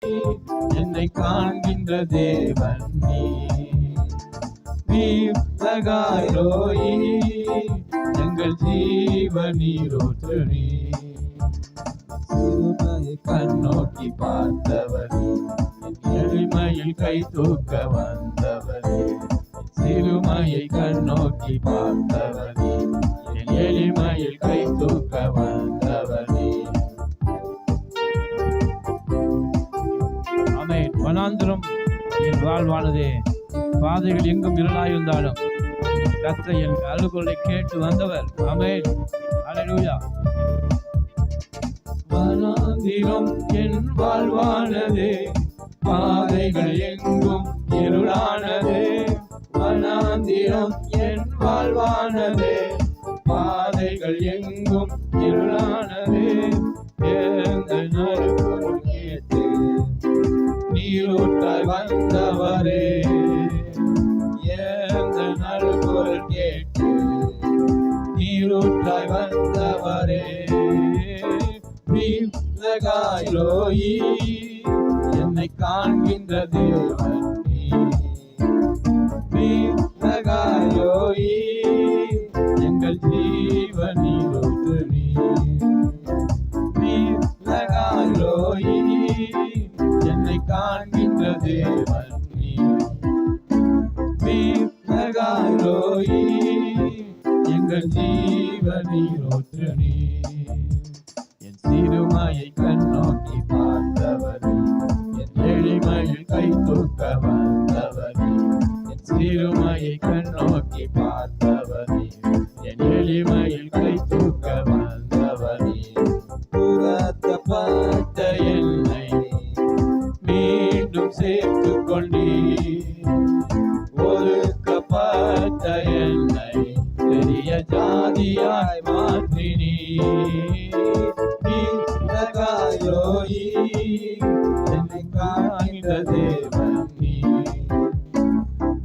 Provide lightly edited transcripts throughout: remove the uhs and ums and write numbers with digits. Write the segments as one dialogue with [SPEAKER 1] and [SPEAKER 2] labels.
[SPEAKER 1] என்னை காண்கின்ற தேவன் நீ. வீரகாய் ரோயி எங்கள் ஜீவனீரோற்று நீ. சிறுமையை கண்ணோக்கி பார்த்தவரே, எளிமையில் கை தூக்க வந்தவரே. சிறுமையை கண்ணோக்கி பார்த்தவரே, என் எளிமையில் கை தூக்க வந்தவரே. ஆமென். வனாந்திரம் என் வாழ்வானதே, பாதைகள் எங்கும் இருளாயிருந்தாலும் கர்த்தர் என் அழுகுரலை கேட்டு வந்தவர். ஆமென். அல்லேலூயா. வனாந்திரம் என் வாழ்வானதே, பாதைகள் எங்கும் இருளானதே. வனாந்திரம் என் வாழ்வானதே, பாதைகள் எங்கும் இருளானதே. எங்கள் நறுக்குரல் கேட்டு நீரூற்றாய் வந்தவரே, எங்கள் நறுக்குரல் கேட்டு நீரூற்றாய் வந்தவரே. வீரகாய் ரோயி என்னை காண்கின்ற தேவன் நீ. வீரகாய் ரோயி எங்கள் ஜீவனீரோற்று நீ. வீரகாய் ரோயி என்னை காண்கின்ற தேவன் நீ. வீரகாய் ரோயி எங்கள் ஜீவனீரோற்று நீ. சிறுமையை கண்ணோக்கி பார்த்தவரே, என் எளிமையில் கை தூக்க வந்தவரே. என் சிறுமையை கண்ணோக்கி பார்த்தவரே, என் எளிமையில் கை தூக்க வந்தவரே. புறத்தப்பட்ட என்னை மீண்டும் சேர்த்து கொண்டீர். ஒதுக்கப்பட்ட என்னை பெரிய ஜாதியாய் மாற்றினீர். வீரகாயோயி என்னை காண்கின்ற தேவன் நீ.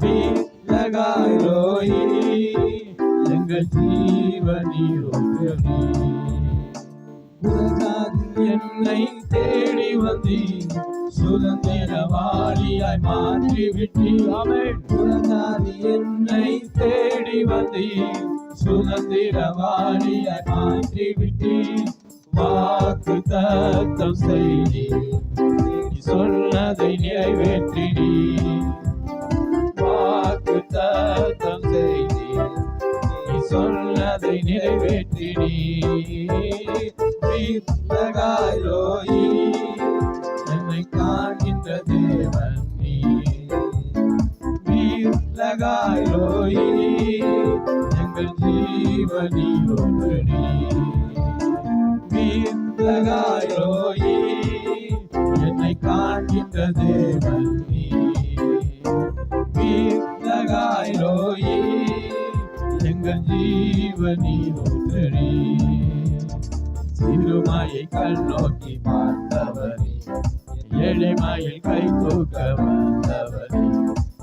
[SPEAKER 1] வீரகாயோயி எங்கள் ஜீவனீரோற்று நீ. என்னை தேடி வந்தீர், சுதந்திரவாளியாய் மாற்றி விட்டீர். என்னை தேடி வந்தீர், சுதந்திரவாளியாய் மாற்றி விட்டீர். வாக்கு தத்தம் செய்தீர், சொன்னதை நிறைவேற்றினீர். வாக்கு தத்தம் செய்தீர், சொன்னதை நிறைவேற்றினீர். வீரகாய் ரோயி என்னை காண்கின்ற தேவன் நீ. வீரகாய் ரோயி எங்கள் ஜீவனீரோற்று நீ. வீரகாய் ரோயி என்னை காண்கின்ற தேவன் நீ. வீரகாய் ரோயி எங்கள் ஜீவனீரோற்று நீ. சிறுமையை கண்ணோக்கி பார்த்தவரே, எளிமையில் கை தூக்க வந்தவரே.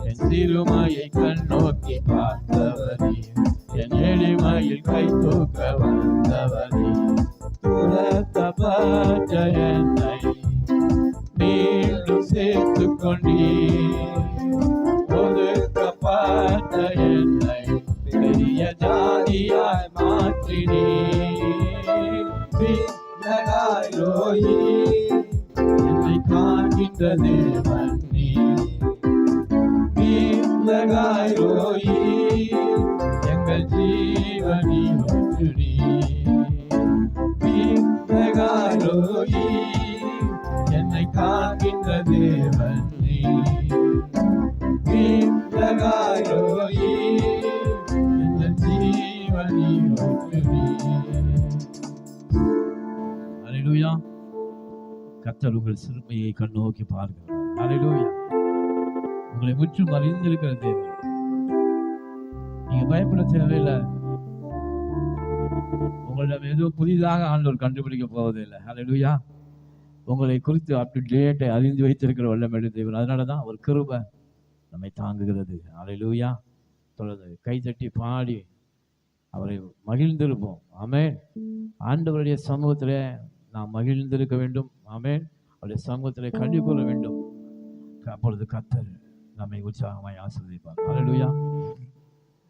[SPEAKER 1] என் சிறுமையை கண்ணோக்கி பார்த்தவரே, என் எளிமையில் கை தூக்க வந்தவரே. துரத்தப்பட்ட என்னை மீண்டும் சேர்த்து கொண்டீர். ஒதுக்கப்பட்ட என்னை பெரிய ஜாதியாய் மாற்றினீர். வீரகாய் ரோயி என்னை காண்கின்ற தேவன் நீ. வீரகாய் ரோயி எங்கள் ஜீவனீரோற்று நீ. வீரகாய் ரோயி என்னை காண்கின்ற தேவன் நீ. வீரகாய் ரோயி எங்கள் ஜீவனீரோற்று நீ. அல்லேலூயா. கர்த்தர் உங்கள் சிறுமையை கண்ணோக்கி பார்க்கிறார். அல்லேலூயா. உங்களை முற்றும் அறிந்திருக்கிற தேவன். நீங்க பயப்பட தேவையில்லை. உங்களிடம் எதுவும் புதிதாக ஆண்டவர் கண்டுபிடிக்க போவதில்லை. அல்லேலூயா. உங்களை குறித்து அப் டு டேட்டை அறிந்து வைத்திருக்கிற வல்லமையுள்ள தேவன். அதனாலதான் அவர் கிருபை நம்மை தாங்குகிறது. அல்லேலூயா. தொடர்ந்து கைதட்டி பாடி அவரை மகிழ்ந்திருப்போம். ஆமென். ஆண்டவருடைய சமூகத்திலே நாம் மகிழ்ந்திருக்க வேண்டும். ஆமென். அவருடைய சமூகத்திலே கல்வி கொள்ள வேண்டும். அப்பொழுது கர்த்தர் நம்மை உற்சாகமாய் ஆசீர்வதிப்பார். ஹல்லேலூயா.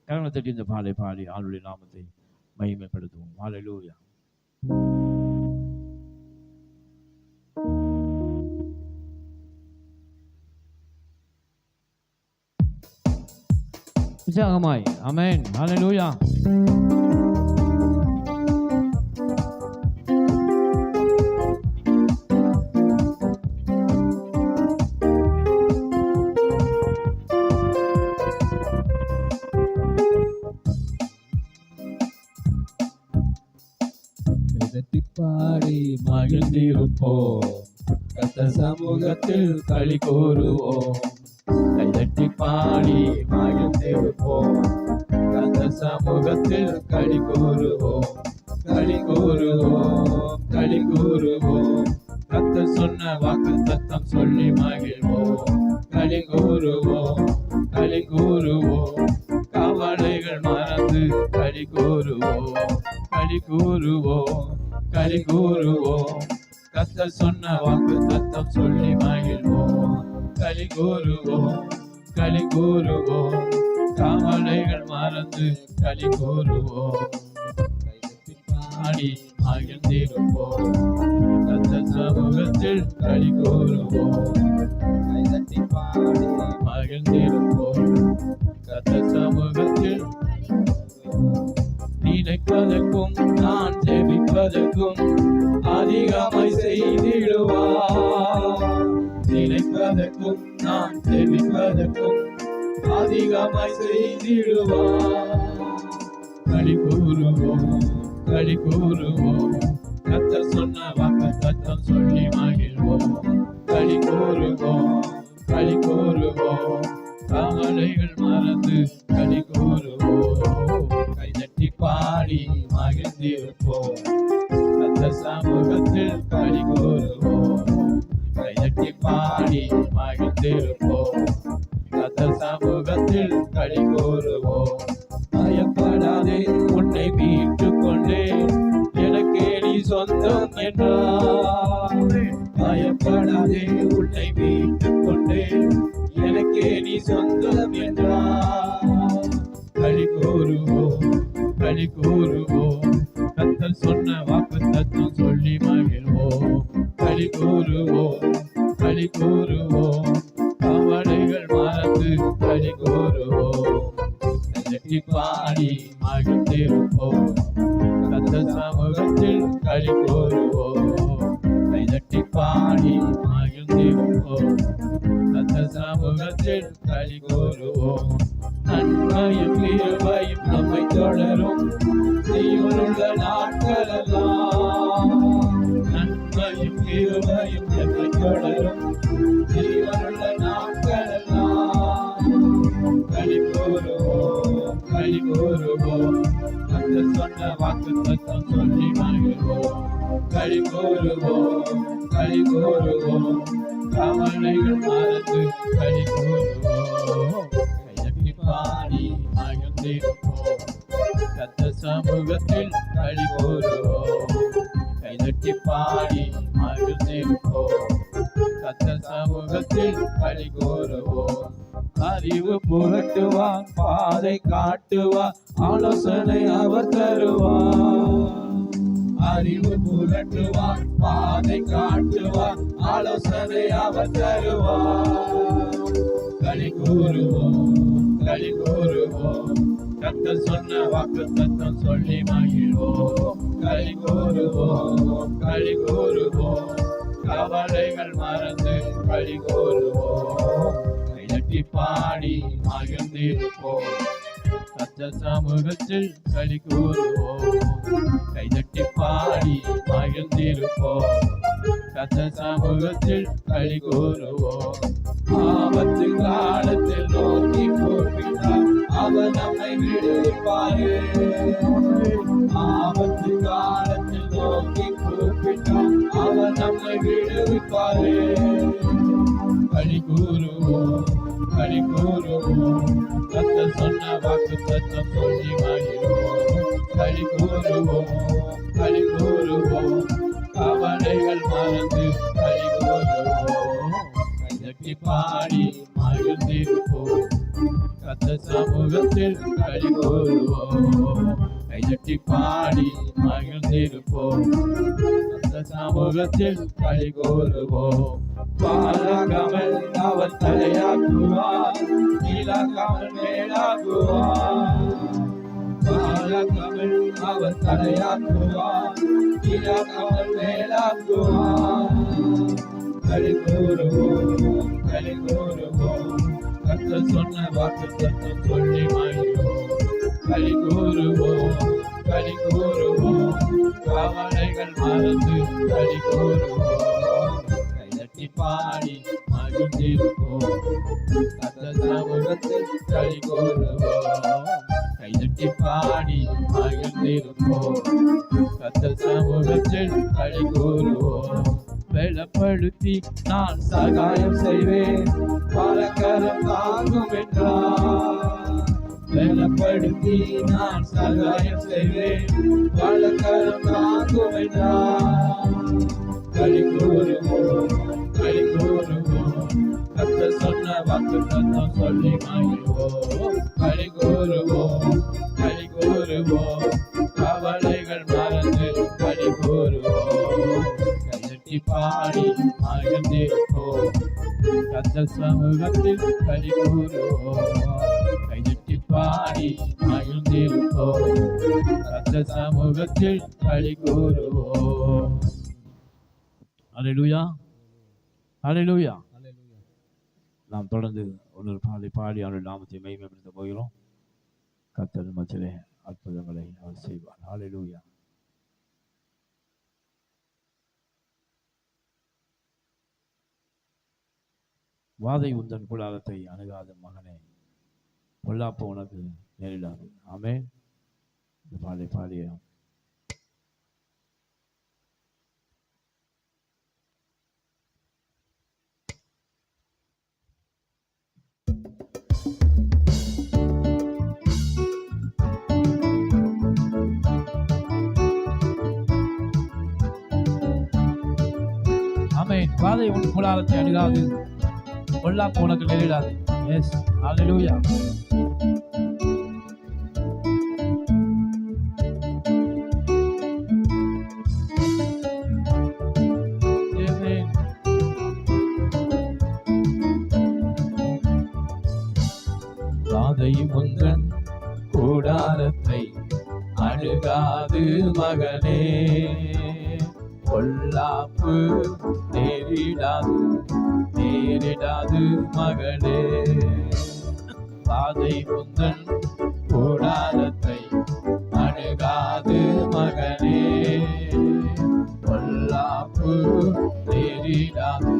[SPEAKER 1] கரங்களை தட்டி இந்த பாடலை பாடி ஆண்டவருடைய நாமத்தை மகிமைப்படுத்துவோம். ஹல்லேலூயா. உற்சாகமாய் ஆமென். ஹல்லேலூயா. பாடி மகிழ்ந்திருப்போம், கர்த்தர் சமூகத்தில் களி கூறுவோம். கைதட்டி பாடி மகிழ்ந்திருப்போம், கர்த்தர் சமூகத்தில் களி கூறுவோம். களி கூறுவோம், களி கூறுவோம். கர்த்தர் சொன்ன வாக்குத்தத்தம் சொல்லி மகிழ்வோம். களி கூறுவோம், களி கூறுவோம். கவலைகள் மறந்து களி கூறுவோம். களி கூறுவோம், களி கூறுவோம். கர்த்தர் சொன்ன வாக்குத்தத்தம் சொல்லி மகிழ்வோம். களி கூறுவோம், களி கூறுவோம். கவலைகள் மறந்து களி கூறுவோம். பாடி மகிழ்ந்திருப்போம், கர்த்தர் சமூகத்தில் களி கூறுவோம். கைதட்டி பாடி மகிழ்ந்திருப்போம், கர்த்தர் சமூகத்தில் நினைப்பதற்கும் நான் ஜெபிப்பதற்கும் அதிகமாய் செய்திடுவார். நினைப்பதற்கும் நான் ஜெபிப்பதற்கும் அதிகமாய் செய்திடுவார். களி கூறுவோம், களி கூறுவோம். கர்த்தர் சொன்ன வாக்குத்தத்தம் சொல்லி மகிழ்வோம். களி கூறுவோம், களி கூறுவோம். கவலைகள் மறந்து களி கூறுவோம். கைதட்டி பாடி மகிழ்ந்திருப்போம், கர்த்தர் சமூகத்தில் களி கூறுவோம். கைதட்டி பாடி மகிழ்ந்திருப்போம், கர்த்தர் சமூகத்தில் களி கூறுவோம். பயப்படாதே, உன்னை மீட்டுக் கொண்டேன், எனக்கே நீ சொந்தம் என்றார். பயப்படாதே, உன்னை மீட்டுக் கொண்டேன், எனக்கே நீ சொந்தம் என்றார். களி கூறுவோம், களி கூறுவோம். கர்த்தர் சொன்ன வாக்குத்தத்தம் சொல்லி மகிழ்வோம். களி கூறுவோம், களி கூறுவோம். கவலைகள் மறந்து களி கூறுவோம். கைதட்டி பாடி மகிழ்ந்திருப்போம், கர்த்தர் சமூகத்தில் களி கூறுவோம். கைதட்டி பாடி மகிழ்ந்திருப்போம், கர்த்தர் சமூகத்தில் களி கூறுவோம். நன்மையும் கிருபையும் நம்மை தொடரும், ஜீவனுள்ள நாட்களெல்லாம். நன்மையும் கிருபையும் நம்மை தொடரும், ஜீவனுள்ள நாட்களெல்லாம். களி கூறுவோம், களி கூறுவோம். கர்த்தர் சொன்ன வாக்குத்தத்தம் சொல்லி மகிழ்வோம். களி கூறுவோம், களி கூறுவோம். கவலைகள் மறந்து களி கூறுவோம். கைதட்டி பாடி மகிழ்ந்திருப்போம், கர்த்தர் சமூகத்தில் களி கூறுவோம். கைதட்டி பாடி மகிழ்ந்திருப்போம், கர்த்தர் சமூகத்தில் களி கூறுவோம். அறிவு புகட்டுவார், பாதை காட்டுவார், ஆலோசனை அவர் தருவார். அறிவு புகட்டுவார், பாதை காட்டுவார், ஆலோசனை அவர் தருவார். களி கூறுவோம், களி கூறுவோம். கர்த்தர் சொன்ன வாக்குத்தத்தம் சொல்லி மகிழ்வோம். களி கூறுவோம், களி கூறுவோம். கவலைகள் மறந்து களி கூறுவோம். கைதட்டி பாடி மகிழ்ந்திருப்போம், கர்த்தர் சமூகத்தில் களி கூறுவோம். கைதட்டி பாடி மகிழ்ந்திருப்போம், கர்த்தர் சமூகத்தில் களி கூறுவோம். ஆபத்து காலத்தில் நோக்கி கூப்பிட்டார், அவர் நம்மை விடுவிப்பாரே. ஆபத்து காலத்தில் நோக்கி கூப்பிட்டார், அவர் நம்மை விடுவிப்பாரே. களி கூறுவோம், களி கூறுவோம். கர்த்தர் சொன்ன வாக்குத்தத்தம் சொல்லி மகிழ்வோம். களி கூறுவோம், களி கூறுவோம். கவலைகள் மறந்து களி கூறுவோம். கைதட்டி பாடி மகிழ்ந்திருப்போம். கர்த்தர் சமூகத்தில் களி கூறுவோம். கைதட்டி பாடி மகிழ்ந்திருப்போம். கர்த்தர் சமூகத்தில் களி கூறுவோம். பாராகாமல் அவர் தலையாக்குவார், கீழாக்காமல் மேலாக்குவார். பாராகாமல் அவர் தலையாக்குவார், கீழாக்காமல் மேலாக்குவார். களி கூறுவோம், களி கூறுவோம். கர்த்தர் சொன்ன வாக்குத்தத்தம் சொல்லி மகிழ்வோம். களி கூறுவோம், களி கூறுவோம். கவலைகள் மறந்து களி கூறுவோம். கைதட்டி பாடி மகிழ்ந்திருப்போம். கர்த்தர் சமூகத்தில் களி கூறுவோம். கைதட்டி பாடி மகிழ்ந்திருப்போம். கர்த்தர் சமூகத்தில் களி கூறுவோம். பலப்படுத்தி நான் சகாயம் செய்வேன், பலகரம் தாங்கும் என்றார். பலப்படுத்தி நான் சகாயம் செய்வேன், பலகரம் தாங்கும் என்றார். களி கூறுவோம், களி கூறுவோம். கர்த்தர் சொன்ன வாக்குத்தத்தம் சொல்லி மகிழ்வோம். களி கூறுவோம், களி கூறுவோம். கவலைகள் மறந்து களி கூறுவோம். பாடி மகிழ்ந்திருப்போம். கர்த்தர் சமூகத்தில் களி கூறுவோம். கைதட்டி பாடி மகிழ்ந்திருப்போம். கர்த்தர் சமூகத்தில் களி கூறுவோம். அல்லேலூயா, அல்லேலூயா. நாம் தொடர்ந்து ஒரு பாடி பாடி அவருடைய நாமத்தை மகிமைப்படுத்த போகிறோம். கர்த்தர் மத்தியிலே அற்புதங்களை அவர் செய்வார். அல்லேலூயா. வாதை உந்தன் கூடாரத்தை அணுகாத மகனே, பொல்லாப்பு உனக்கு நேரிடாது. ஆமென். இந்த பாடி பாடிய ஆமென். வாதை உன் கூடாரத்தை அணுகாது, பொல்லாப்பு உனக்கு நேரிடாது. எஸ், அல்லேலூயா. வாதை உந்தன் கூடாரத்தை அணுகாது மகனே, பொல்லாப்பு நேரிடாது, நேரிடாது மகளே. வாதை உந்தன் கூடாரத்தை அணுகாது மகனே, பொல்லாப்பு நேரிடாது,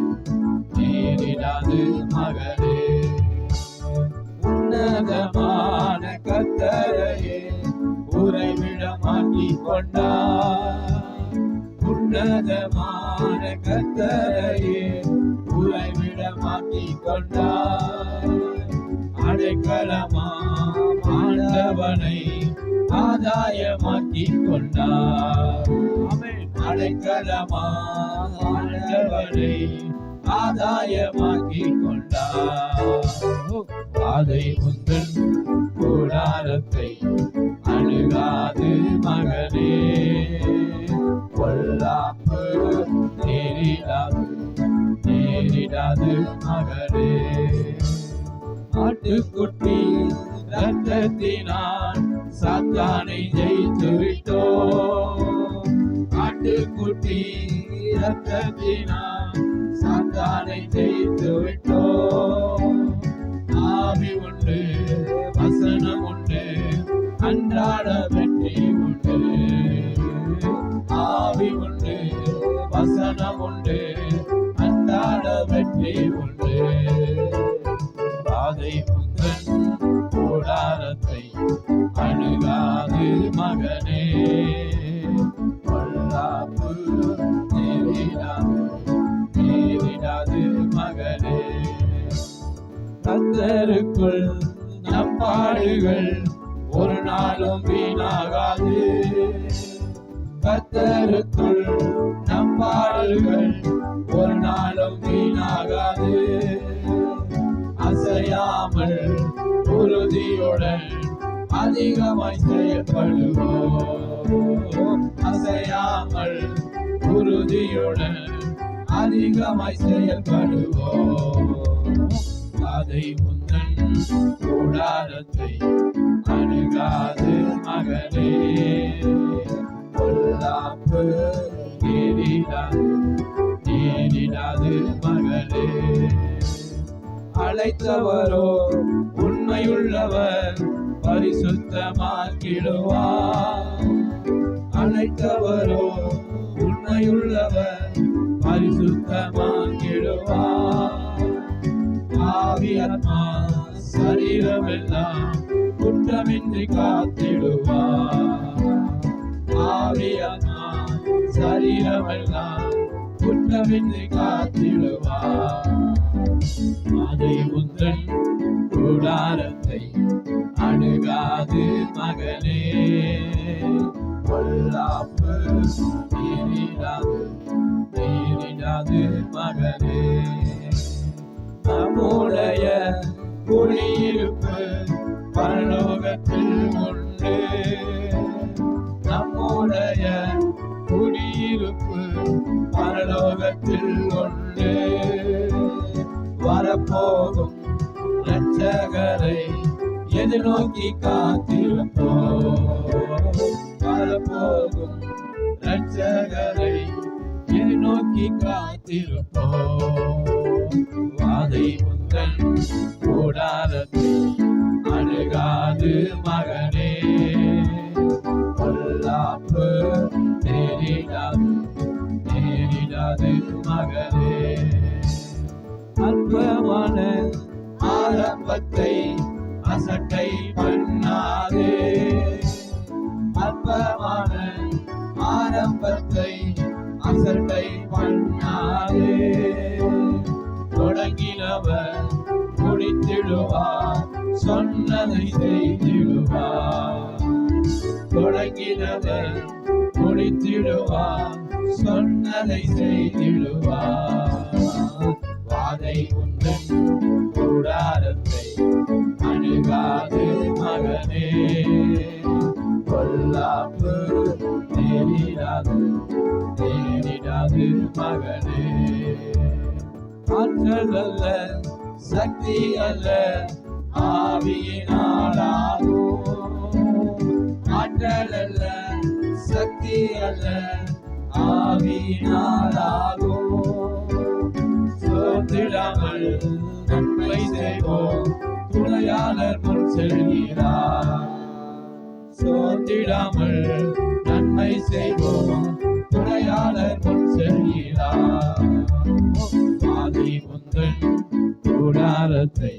[SPEAKER 1] நேரிடாது மகளே. உன்னதமான கர்த்தரையே உறைவிடமாக்கிக் கொண்டார். உன்னதமான கர்த்தரையே உறைவிடமாக்கிக் கொண்டார். அடைக்கலமாம் ஆண்டவனை ஆதாயமாக்கிக் கொண்டார். அடைக்கலமாம் ஆண்டவனை ஆதாயமாக்கிக் கொண்டார். வாதை உந்தன் கூடாரத்தை அணுகாது மகனே, பொல்லாப்பு நேரிடாது, நேரிடாது மகளே. ஆட்டுக்குட்டி ரத்தத்தினால் சாத்தானை ஜெயித்து விட்டோம். ஆட்டுக்குட்டி ரத்தத்தினால் சாத்தானை ஜெயித்து விட்டோம். ஆவி உண்டு, வசனம் உண்டு, அன்றாட வெற்றி உண்டு. ஆவி உண்டு, வசனம் உண்டு, அன்றாட வெற்றி உண்டு. வாதை உந்தன் கூடாரத்தை அணுகாது மகனே, பொல்லாப்பு நேரிடாது, நேரிடாது மகனே. கர்த்தருக்குள் நம் பாடுகள் ஒரு நாளும் வீணாகாது. கர்த்தருக்குள் நம் பாடுகள் ஒரு நாளும் வீணாகாது. அசையாமல் உறுதியுடன் அதிகமாய் செயல்படுவோம். அசையாமல் உறுதியுடன் அதிகமாய் செயல்படுவோம். அதை உந்தன் கூடாரத்தை அணுகாது மகனே, பொல்லாப்பு நேரிடாது மகளே. அழைத்தவரோ உண்மையுள்ளவர், பரிசுத்தமாக்கிடுவார். அழைத்தவரோ உண்மையுள்ளவர், பரிசுத்தமாக்கிடுவார். ஆவியாத்மா சரீரமெல்லாம் குற்றமின்றி காத்திடுவார். ஆவியாத்மா சரீரமெல்லாம் குற்றமின்றி காத்திடுவார். அதை உந்தன் கூடாரத்தை அணுகாது மகனே, பொல்லாப்பு நேரிடாது மகனே. நம்முடைய குடியிருப்பு பரலோகத்தில் உண்டு. நம்முடைய குடியிருப்பு பரலோகத்தில் உண்டு. வரப்போகும் இரட்சகரை எதிர்நோக்கி காத்திருப்போம். வரப்போகும் இரட்சகரை எதிர்நோக்கி காத்திருப்போம். வாதை உந்தன் கூடாரத்தை அணுகாது மகனே, பொல்லாப்பு நேரிடாது மகனே. அற்பமான ஆரம்பத்தை அசட்டை பண்ணாதே. அற்பமான ஆரம்பத்தை அசட்டை பண்ணாதே. தொடங்கினவர் முடித்திடுவார், சொன்னதை செய்திடுவார். தொடங்கினவர் முடித்திடுவார், சொன்னதை செய்திடுவார். வாதை உந்தன் கூடாரத்தை அணுகாது மகனே, பொல்லாப்பு நேரிடாது மகனே. ஆற்றல் அல்ல, சக்தி அல்ல, ஆவியினாலாகும். ஆற்றல் அல்ல, சக்தி அல்ல, ஆவியினாலாகும். சோர்ந்திடாமல் நன்மை செய்வோம், துணையாளர் முன் செல்கிறார். சோர்ந்திடாமல் நன்மை செய்வோம், துணையாளர் முன் செல்கிறார். வாதை உந்தன் கூடாரத்தை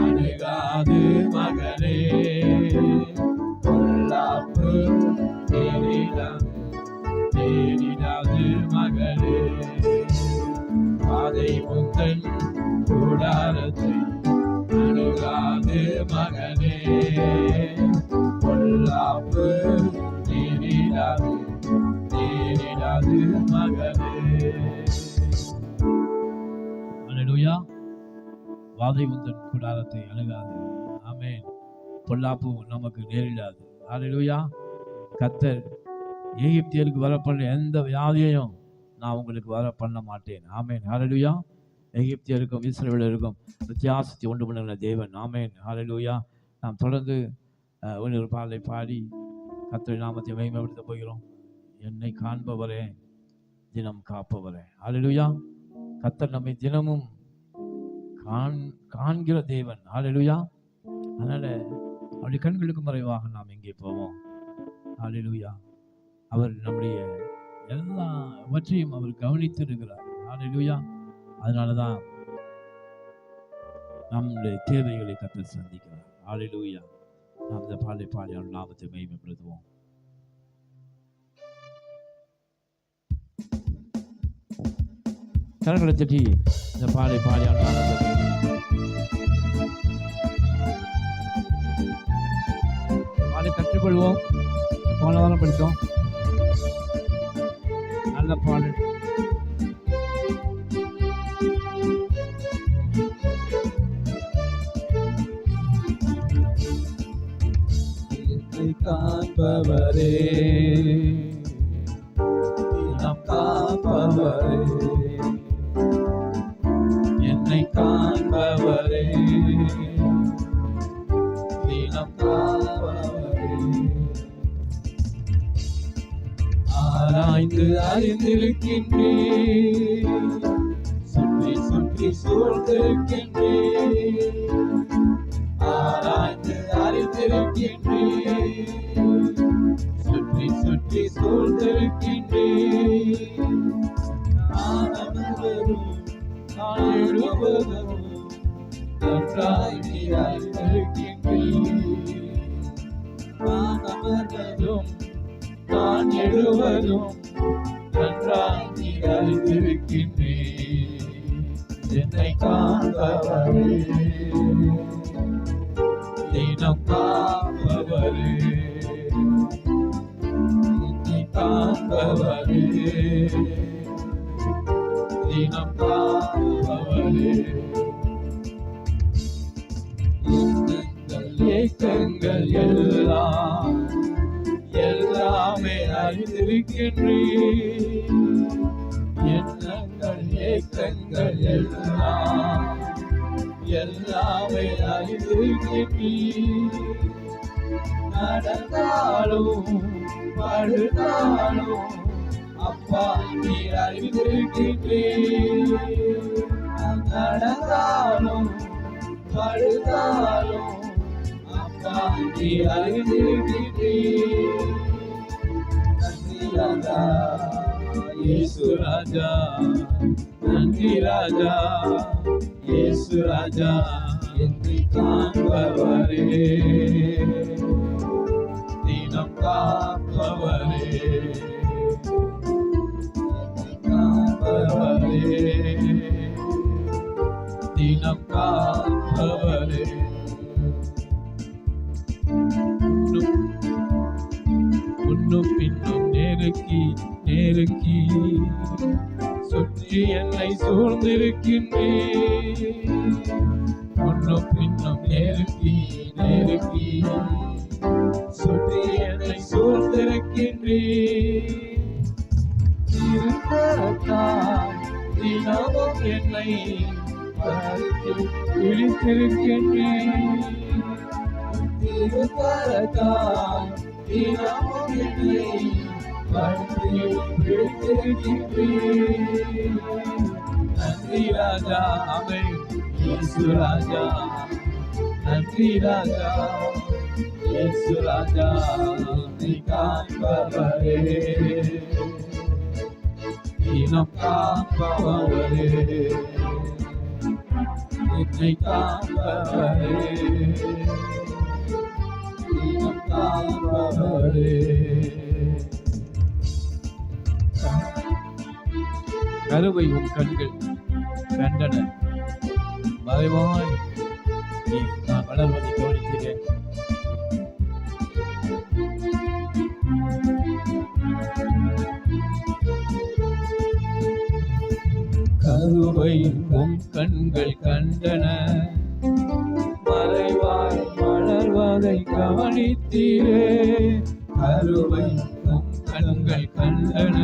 [SPEAKER 1] அணுகாது மகனே, பொல்லாப்பு நேரிடாது மகளே. வாதை உந்தன் கூடாரத்தை அணுகாது மகனே, பொல்லாப்பு நேரிடாது மகனே. அல்லேலூயா. வாதை உந்தன் கூடாரத்தை அணுகாது. ஆமென். பொல்லாப்பு நமக்கு நேரிடாது. அல்லேலூயா. கர்த்தர் எகிப்தியருக்கு வர பண்ண எந்த வியாதியையும் நான் உங்களுக்கு வர பண்ண மாட்டேன். ஆமென். அல்லேலூயா. எகிப்தியருக்கும் இஸ்ரவேலருக்கும் வித்தியாசத்தை உண்டு பண்ணுகிற தேவன். ஆமென். அல்லேலூயா. நாம் தொடர்ந்து ஒரு பாடலை பாடி கர்த்தருடைய நாமத்தை மகிமைப்படுத்த போகிறோம். என்னை காண்பவரே, தினம் காப்பவரே. அல்லேலூயா. கர்த்தர் நம்மை தினமும் காண்கிற தேவன். அல்லேலூயா. அதனால அவருடைய கண்களுக்கு மறைவாக நாம் எங்கே போவோம்? அல்லேலூயா. அவர் நம்முடைய எல்லாவற்றையும் அவர் கவனித்திருக்கிறார். அல்லேலூயா. அதனாலதான் நம்முடைய தேவைகளை கர்த்தர் சந்திக்கிறார். அல்லேலூயா. நாம் இந்த பாடலை பாடி அவர் நாமத்தை மகிமைப்படுத்துவோம். கரங்களை தட்டி இந்த பாடலை பாடி அவர் நாமத்தை பாடி கற்றுக்கொள்வோம். போன வாரம் படித்தோம். நல்ல பாடல். காப்பவரே, தினம் காப்பவரே, என்னை காண்பவரே, தினம் காப்பவரே, ஆராய்ந்து அறிந்திருக்கின்றேன், சுற்றி சுற்றி சூழ்ந்திருக்கின்றேன், ஆராய்ந்து அறிந்திருக்கின்றேன், சுற்றி சுற்றி சூழ்ந்திருக்கின்றேன், நான் அமர்வதும் நான் எழுவதும் நன்றாய் நீ அறிந்திருக்கின்றேன், நான் அமர்வதும் நான் எழுவதும் நன்றாய் நீ அறிந்திருக்கின்றேன், என்னை காண்பவரே, தினம் காப்பவரே, என்னை காண்பவரே, தினம் காப்பவரே, எண்ணங்கள் ஏக்கங்கள் எல்லாம் எல்லாமே அறிந்திருக்கின்றேன், எண்ணங்கள் ஏக்கங்கள் எல்லாம் எல்லாமே அறிந்திருக்கின்றேன், நடந்தாலும் படுத்தாலும் அப்பா நீ அறிந்திருக்கின்றேன், நடந்தாலும் படுத்தாலும் அப்பா நீ அறிந்திருக்கின்றேன், நன்றி ராஜா இயேசு ராஜா, நன்றி ராஜா இயேசு ராஜா, என்னை காண்பவரே, தினம் காப்பவரே, என்னை காண்பவரே, தினம் காப்பவரே, முன்னும் பின்னும் நெருக்கி நெருக்கி சுற்றி என்னை சூழ்ந்திருக்கின்றேன், முன்னும் பின்னும் நெருக்கி நெருக்கி சுற்றி என்னை சூழ்ந்திருக்கின்றேன், திருக்கரத்தால் தினமும் என்னை பிடித்திருக்கின்றேன், திருக்கரத்தால் தினமும் என்னை பிடித்திருக்கின்றேன், நன்றி ராஜா ஆமென் இயேசு ராஜா, நன்றி ராஜா இயேசு ராஜா, என்னை காண்பவரே, தினம் காப்பவரே, என்னை காண்பவரே, தினம் காப்பவரே, கருவை உன் கண்கள் கண்டன, மறைவாய் நீ நான் வளர்வதை கவனிக்கிறேன், கருவை உன் கண்கள் கண்டன, மறைவாய் வளர்வதை கவனித்தீரே, கருவை உன் கண்கள் கண்டன,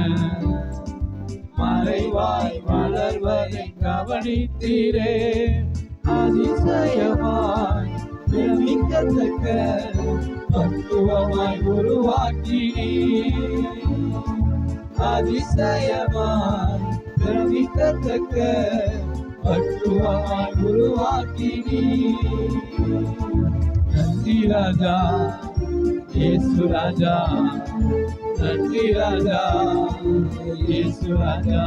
[SPEAKER 1] மறைவாய் வளர்வதை கவனித்தீரே, அதிசயமாய் பிரமிக்கத்தக்க பக்குவமாய் உருவாக்கினீர், அதிசயமாய் பிரமிக்கத்தக்க பக்குவமாய் உருவாக்கினீர், நன்றி ராஜா இயேசு ராஜா, நன்றி ராஜா இயேசு ராஜா,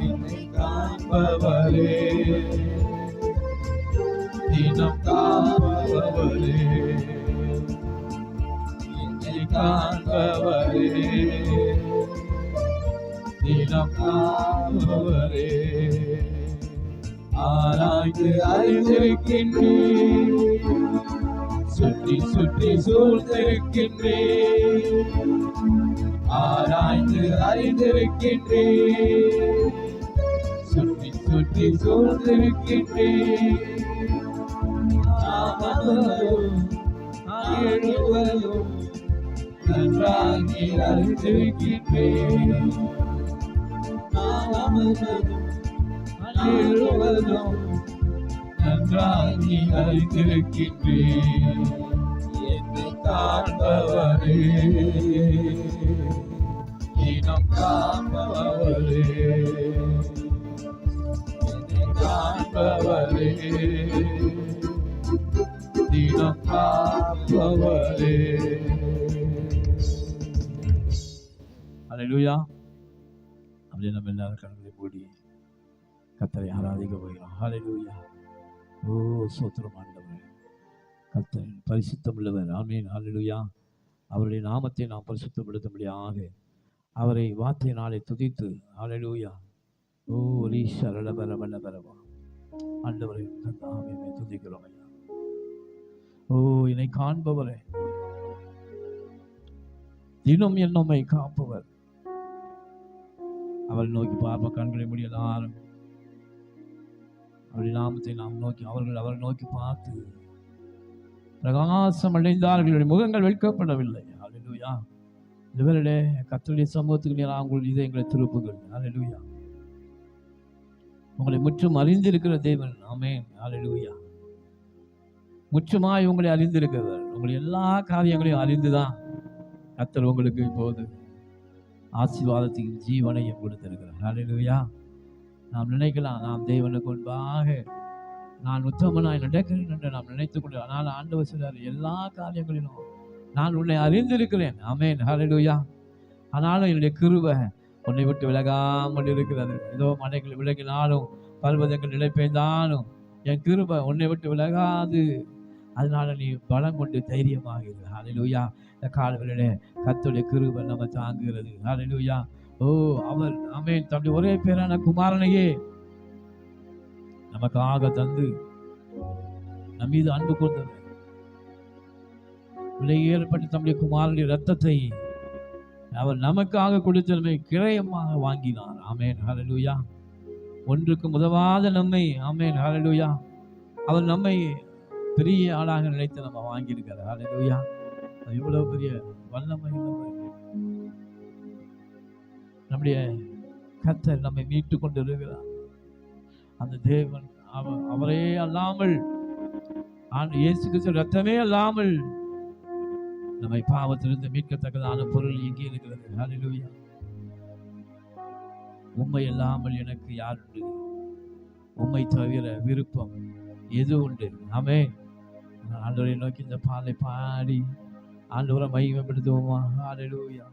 [SPEAKER 1] என்னை காண்பவரே, தினம் காப்பவரே, என்னை காண்பவரே, தினம் காப்பவரே, ஆராய்ந்து அறிந்திருக்கின்றேன், சுற்றி சுற்றி சூழ்ந்திருக்கின்றேன், ஆராய்ந்து அறிந்திருக்கின்றேன், சுற்றி சுற்றி சூழ்ந்திருக்கின்றேன், எழுவதும் நன்றாகி அறிந்திருக்கின்றேன். நன்றாகி அறிந்திருக்கின்றேன். என்னை காண்பவரே, இனம் காண்பவரே, என்னை காண்பவரே, தினம் காப்பவரே. அல்லேலூயா. அப்படியே நம்ம எல்லாரும் கண்களை மூடி கர்த்தரை ஆராதிக்க போகிறோம். அல்லேலூயா. ஓ ஸ்தோத்திரம் ஆண்டவரே, கர்த்தர் பரிசுத்தம் உள்ளவர். ஆமென். அல்லேலூயா. அவருடைய நாமத்தை நாம் பரிசுத்தப்படுத்தும்படியாக அவரை வார்த்தையினாலே துதித்து அல்லேலூயா. ஓ ரீஷரலபரபலபரவா ஆண்டவரை கர்த்தாவே துதிக்கிறோம் ஐயா. ஓ என்னை காண்பவரே, தினம் என்னை காப்பவர். அவரை நோக்கி பார்ப்ப கண்களை மூடி எல்லாரும் அவருடைய நாமத்தை நாம் நோக்கி அவரை நோக்கி பார்த்து பிரகாசம் அடைந்தார்களுடைய முகங்கள் வெட்கப்படவில்லை. அல்லேலூயா. இவர்களே கர்த்தருடைய சமூகத்துக்கு நேராக உங்கள் இதயங்களை திருப்புங்கள். அல்லேலூயா. உங்களை முற்றும் அறிந்திருக்கிற தேவன். ஆமென். அல்லேலூயா. முற்றுமாய் உங்களை அறிந்திருக்கிறவர். உங்களுடைய எல்லா காரியங்களையும் அறிந்துதான் கர்த்தர் உங்களுக்கு இப்போது ஆசீர்வாதத்தின் ஜீவனையும் கொடுத்திருக்கிறார். அல்லேலூயா. நாம் நினைக்கலாம், நாம் தேவனுக்கு முன்பாக நான் உத்தமனாய் நடக்கிறேன் என்று நாம் நினைத்துக் கொண்டு, ஆனால் ஆண்டவர் சொல்றார், எல்லா காரியங்களிலும் நான் உன்னை அறிந்திருக்கிறேன். ஆமென். அல்லேலூயா. ஆனாலும் என்னுடைய கிருபை உன்னை விட்டு விலகாமல் இருக்கிறது. ஏதோ மலைகள் விலகினாலும் பர்வதங்கள் நிலை பெய்ந்தாலும் என் கிருபை உன்னை விட்டு விலகாது. அதனால நீ பலம் கொண்டு தைரியமாக இரு. அல்லேலூயா. இந்த காலங்களிலே கர்த்தருடைய கிருபை நம்ம தாங்குகிறது. அல்லேலூயா. ஓ அவர் ஆமென் தம்முடைய ஒரே பேரான குமாரனையே நமக்காக தந்து நம் மீது அன்பு கொண்டவர். விலையேறப்பட்ட தம்முடைய குமாரனுடைய இரத்தத்தை அவர் நமக்காக கொடுத்தமை கிரயமாக வாங்கினார். ஆமென். அல்லேலூயா. ஒன்றுக்கும் உதவாத நம்மை ஆமென் அல்லேலூயா அவர் நம்மை பெரிய ஆளாக நினைத்து நம்ம வாங்கியிருக்கிறார். அல்லேலூயா. இவ்வளவு பெரிய வல்லமை நம்முடைய கர்த்தர் நம்மை மீட்டு கொண்டு இருக்கிறார். அந்த தேவன் அவரே அல்லாமல் இயேசு கிறிஸ்து ரத்தமே அல்லாமல் நம்மை பாவத்திலிருந்து மீட்கத்தக்கதான பொருள் எங்கே இருக்கிறது? அல்லேலூயா. உம்மை இல்லாமல் எனக்கு யார் உண்டு? உம்மை தவிர விருப்பம் எது உண்டு? ஆமென். ஆண்டவரை நோக்கி இந்த பாலை பாடி ஆண்டவரை மகிமைப்படுத்துவோமா? அல்லேலூயா.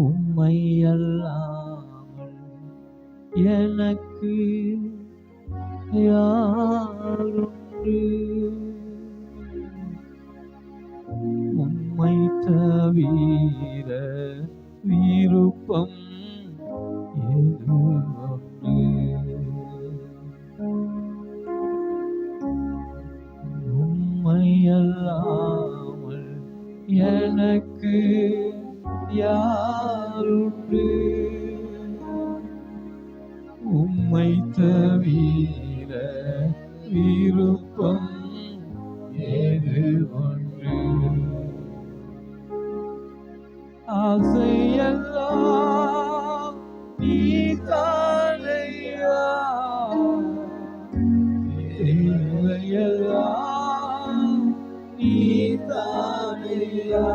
[SPEAKER 1] உம்மை அல்லாமல் எனக்கு யார் உண்டு? உம்மை தவிர விருப்பம் எது உண்டு? உம்மை அல்லாமல் எனக்கு யார் உண்டு? உம்மை தவிர விருப்பம் எது உண்டு? ஆசையெல்லாம் நீதானையா, தேவையெல்லாம் நீதானையா,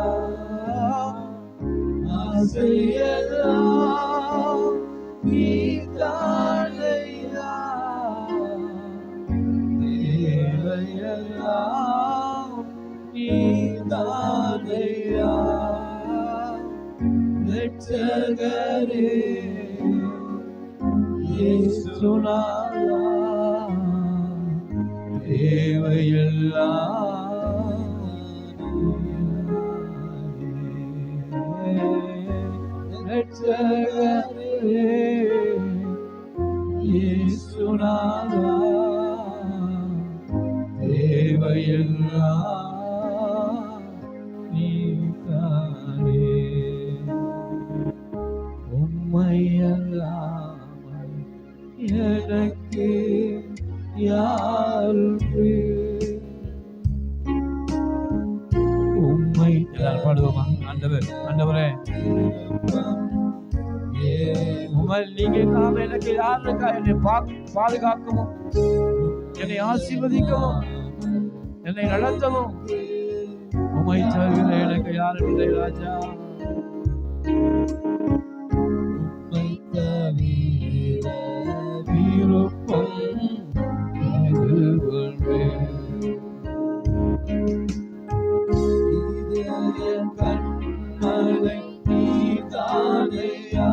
[SPEAKER 1] ஆசையெல்லாம் நீதானையா, தேவையெல்லாம் நீதானையா. ரட்சகரே இயேசுநாதா, தேவையெல்லாம் ரட்சகரே இயேசுநாதா, தேவையெல்லாம் நீதானே. உம்மை அல்லாமல் எனக்கு யார் உண்டு? உம்மை எல்லாரும் ஆண்டவர். ஆண்டவரே, நீங்க இல்லாம எனக்கு யார் இருக்கா? என்னை பாதுகாக்கவும், என்னை ஆசீர்வதிக்கவும், என்னை நடத்தவும் உம்மை தவிர எனக்கு யார் இல்லை ராஜா. உம்மை தவிர விருப்பம் கண்மலை நீதானையா,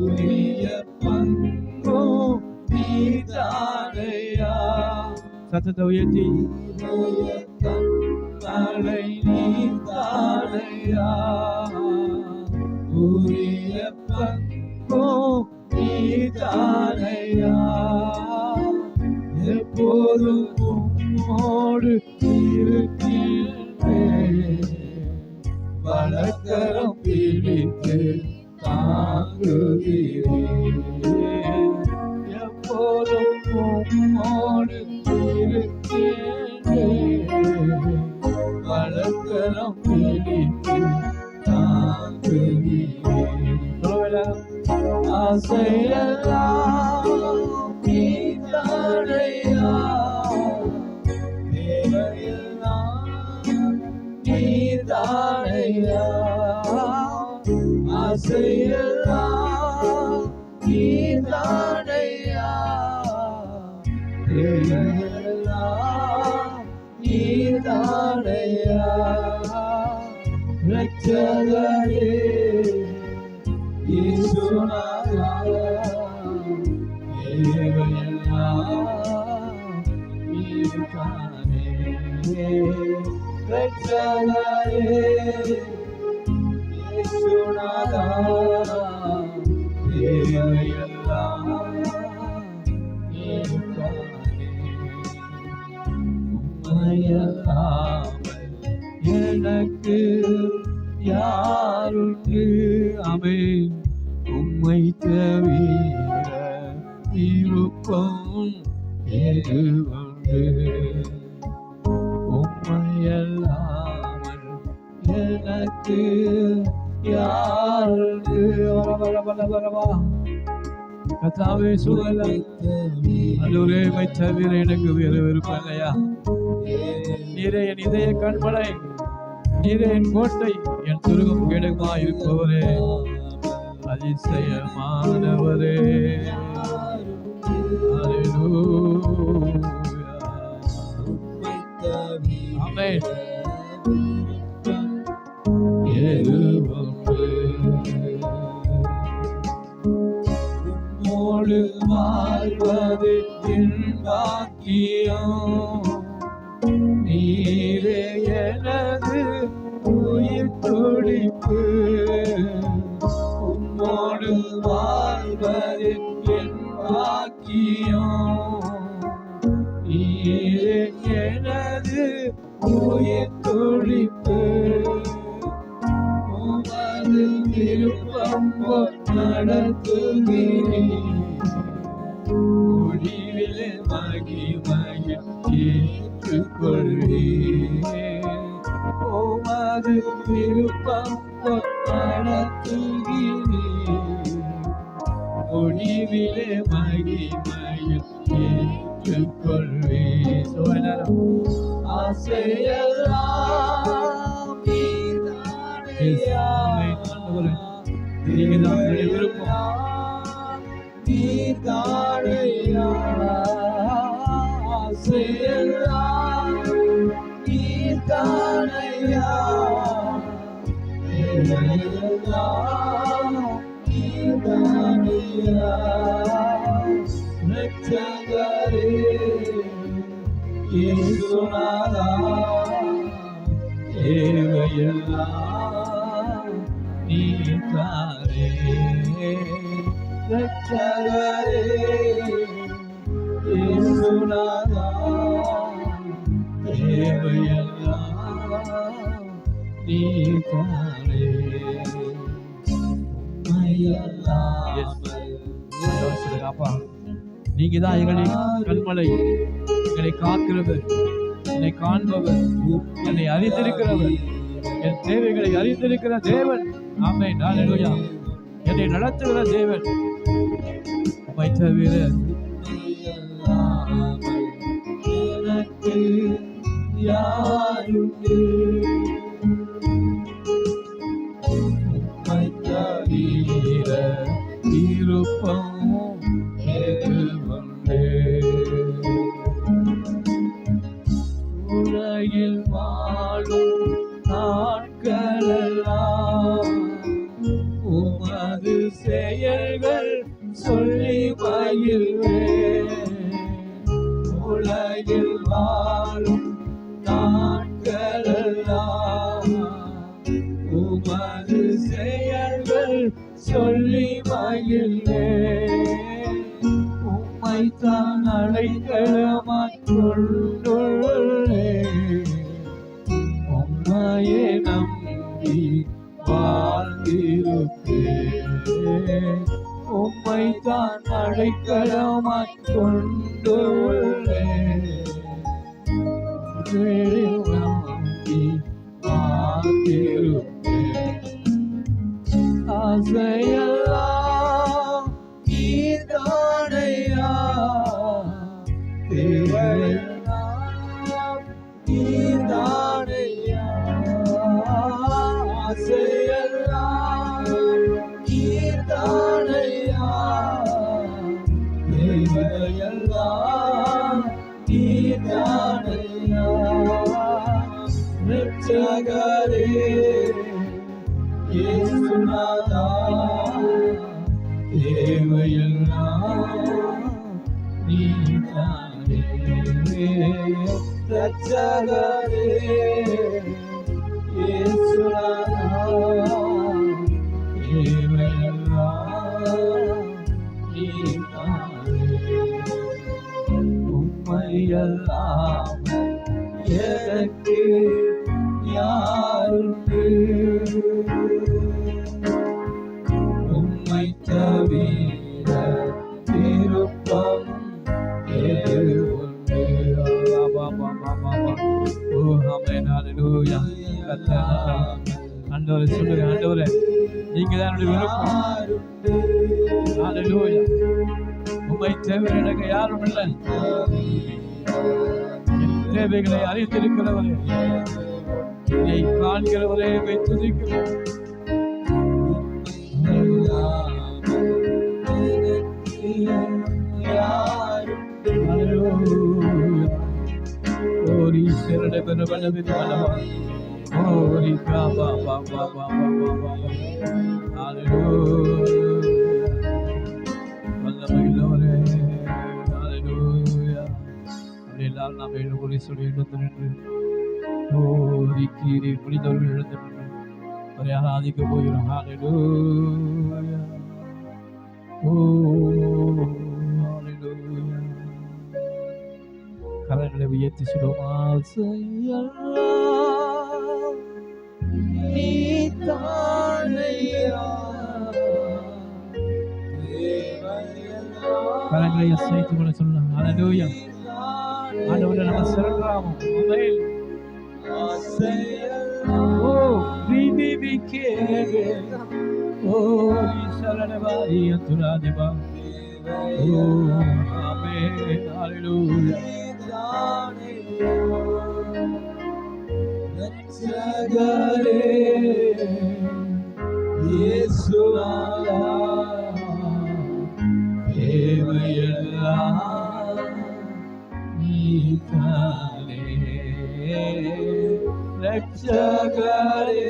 [SPEAKER 1] உரிய பங்கோ நீதானையா. சத்தத்தை உயர்த்தி கண்மலை நீதானையா, உரிய பங்கோ நீதானையா. எப்போதும் உம்மோடு இருக்கின்றேன், வலக்கரம் பிடித்து தாங்குகிறேன். எப்போதும் உம்மோடு இருக்கின்றேன், வலக்கரம் பிடித்து தாங்குகிறேன். ஆசையெல்லாம் நீதானையா, தேவையெல்லாம் நீதானையா. ஆசையெல்லாம் நீதானையா, தேவையெல்லாம் நீதானையா. ரட்சகரே இயேசுநாதா, தேவையெல்லாம் நீதானே. ரட்சகரே இயேசுநாதா, தேவையெல்லாம் நீதானே. உம்மையல்லாமல் எனக்கு யாருண்டு? ஆமென். உம்மை தவிர விருப்பம் எது உண்டு? உம்மையல்லாமல் எனக்கு யாருண்டு? வரவா கர்த்தாவே, சொல்லலாம். அல்லோரே, உம்மை தவிர எனக்கு வேறு விருப்பம் இல்லையா. நீரே என் இதய கண்மலை, நீரே என் கோட்டை, என் துருகம் கேடகமா இருப்பவரே, அதிசயமானவரே. ஆமென். உம்மோடு வாழ்வது என் பாக்கியம், நீரே எனது உயிர் துடிப்பு. உம்மோடு வாழ்வது என் பாக்கியம், நீரே எனது உயிர் துடிப்பு. உமது விருப்பம் நடத்துகிறேன், முடிவிலே மகிமையை ஏற்றுக்கொள்வேன். உமது விருப்பம் நடத்துகிறேன், முடிவிலே மகிமையை ஏற்றுக்கொள்வேன். ஆசையெல்லாம் நீதானையா, நீங்கதான் விருப்பம் நீதானையா. ஆசையெல்லாம் நீதானையா, நீதானையா. ரட்சகரே இயேசுநாதா, தேவையெல்லாம் நீதானே. ரட்சகரே இயேசுநாதா, தேவையெல்லாம் நீதானே. அப்பா, நீங்க தான் எங்களின் கண்மலை, எங்களை காக்கிறவர், என்னை காண்பவர், என்னை அறிந்திருக்கிறவர். என் தேவைகளை அறிந்திருக்கிற தேவன். ஆமென். ஹல்லேலூயா. என்னை நடத்துகிற தேவன். உம்மை தவிர எனக்கு யாருண்டு? உம்மை தவிர இருப்பமும் எதுவுண்டு? உலகில் வாழும் நாட்களெல்லாம் உமது செயல்கள் சொல்லி மகிழ்வேன். உலகில் வாழும் நாட்களெல்லாம் உமது செயல்கள் சொல்லி மகிழ்வேன். உம்மைத்தான் அடைக்கலமாய் கொண்டுள்ளேன். உம்மையே நம்பி வாழ்ந்திருப்பேன். உம்மைத்தான் அடைக்கலமாய் கொண்டுள்ளேன். நம்பி வாழ்ந்திருப்பேன். ஆசையெல்லாம் நீதானையா, தேவையெல்லாம் நீதானையா. ஆசையெல்லாம் நீதானையா, தேவையெல்லாம் நீதானையா. ரட்சகரே இயேசுநாதா, தேவையெல்லாம் நீதானே. ரட்சகரே இயேசுநாதா, தேவையெல்லாம் நீதானே. உம்மையெல்லாம் எனக்கு யாருண்டு? உம்மை தவிர விருப்பம் எதுவுண்டு? ஆண்டவரே சொல்லுங்க, ஆண்டவரே நீங்க தான் என்னுடைய விருப்பம். ஹல்லேலூயா. உம்மை தவிர எனக்கு யாரும் இல்லை. என் தேவைகளை அறிந்திருக்கிறவரே, என்னை காண்கிறவரே, துதிக்கிறேன். ஓரி சரண பனவனவி பனவா, ஓரி காபா பாபா பாபா பாபா. ஹல்லேலூயா. வல்லமையுள்ளவரே, ஹல்லேலூயா. எல்லாரும் நாம் எழுந்து சொல்லி எழுந்து நின்று ஓரி கீரி புனிதவர்கள் எழுந்து நின்று அவரை ஆராதிக்க போகிறோம். ஹல்லேலூயா. ஓ ஹல்லேலூயா. கரங்களை உயர்த்தி சொல்லுவோம். ஆசையெல்லாம் நீதானையா, கரங்களை அசைத்து கூட சொல்லலாம். ஹல்லேலூயா. ஆண்டவரே நம்ம சரணராமம். ஆமென். ஓ பிபிபிகே ஓ சரணவாரி அந்துராதிபா. ஓ ஆமென். ஹல்லேலூயா. ரட்சகரே இயேசுநாதா, தேவையெல்லாம் நீதானே. ரட்சகரே